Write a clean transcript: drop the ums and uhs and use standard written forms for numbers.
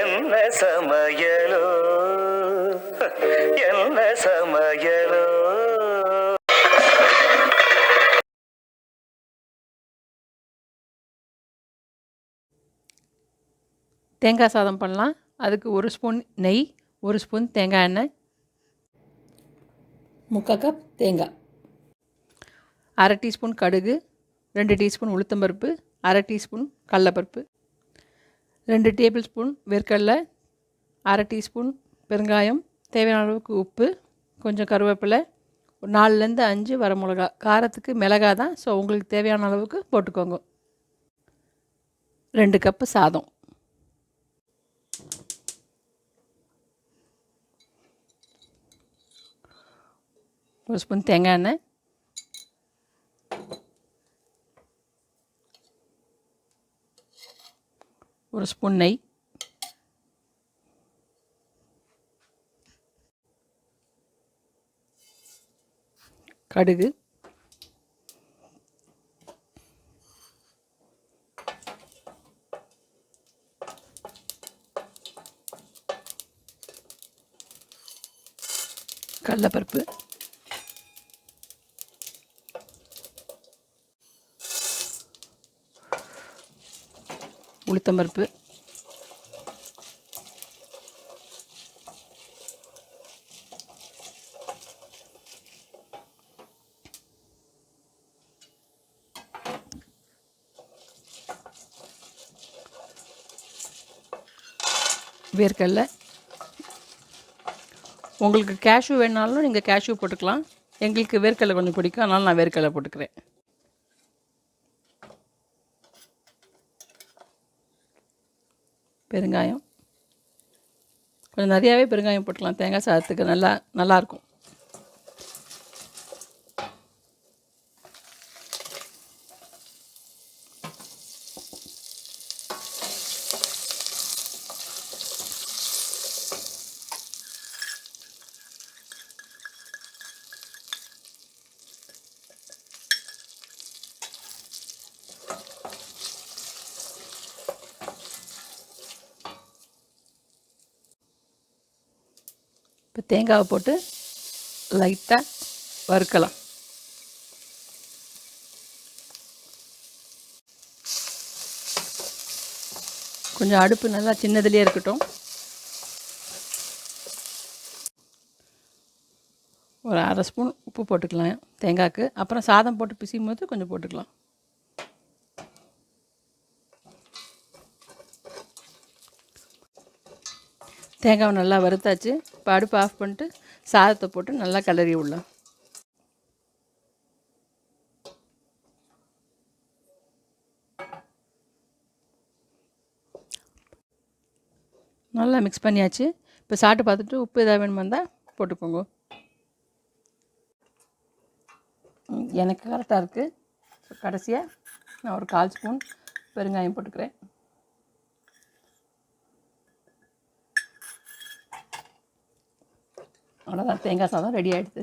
என்ன சமையலோ என்ன சமையலோ. தேங்காய் சாதம் பண்ணலாம். அதுக்கு 1 ஸ்பூன் நெய், 1 ஸ்பூன் தேங்காய் எண்ணெய், 3/4 கப் தேங்காய், 1/2 டீஸ்பூன் கடுகு, 2 டீஸ்பூன் உளுத்தம்பருப்பு, 1/2 டீஸ்பூன் கடலப்பருப்பு, 2 டேபிள் ஸ்பூன் வேர்க்கடலை, 1/2 டீஸ்பூன் பெருங்காயம், தேவையான அளவுக்கு உப்பு, கொஞ்சம் கருவேப்பிலை, ஒரு 4லேருந்து 5 வரமிளகா. காரத்துக்கு மிளகாய் தான், ஸோ உங்களுக்கு தேவையான அளவுக்கு போட்டுக்கோங்க. 2 கப்பு சாதம், ஒரு ஸ்பூன் தேங்காய் எண்ணெய், ஒரு ஸ்பூன் நெய், கடுகு, கடலைப்பருப்பு, உளுத்தம்பருப்பு, வேர்க்கடலை. உங்களுக்கு கேஷ்யூ வேணாலும் நீங்கள் கேஷ்யூ போட்டுக்கலாம். எங்களுக்கு வேர்க்கடலை கொஞ்சம் பிடிக்கும், அதனால் நான் வேர்க்கடலை போட்டுக்கிறேன். பெருங்காயம் கொஞ்சம் நிறையாவே பெருங்காயம் போட்டுக்கலாம், தேங்காய் சாதத்துக்கு நல்லாயிருக்கும். இப்போ தேங்காவை போட்டு லைட்டாக வறுக்கலாம். கொஞ்சம் அடுப்பு நல்லா சின்னதுலேயே இருக்கட்டும். ஒரு 1/2 ஸ்பூன் உப்பு போட்டுக்கலாம் தேங்காய்க்கு. அப்புறம் சாதம் போட்டு பிசியும் போது கொஞ்சம் போட்டுக்கலாம். தேங்காவை நல்லா வறுத்தாச்சு. இப்போ அடுப்பு ஆஃப் பண்ணிட்டு சாதத்தை போட்டு நல்லா கிளறி விடலாம். நல்லா மிக்ஸ் பண்ணியாச்சு. இப்போ சாப்பிட்டு பார்த்துட்டு உப்பு எதாவது வேணுமா இருந்தால் போட்டுக்கோங்க. எனக்கு கரெக்டாக இருக்குது. கடைசியாக நான் ஒரு 1/4 ஸ்பூன் பெருங்காயம் போட்டுக்கிறேன். அவ்வளோதான், தேங்காய் சாதம் ரெடி ஆகிடுது.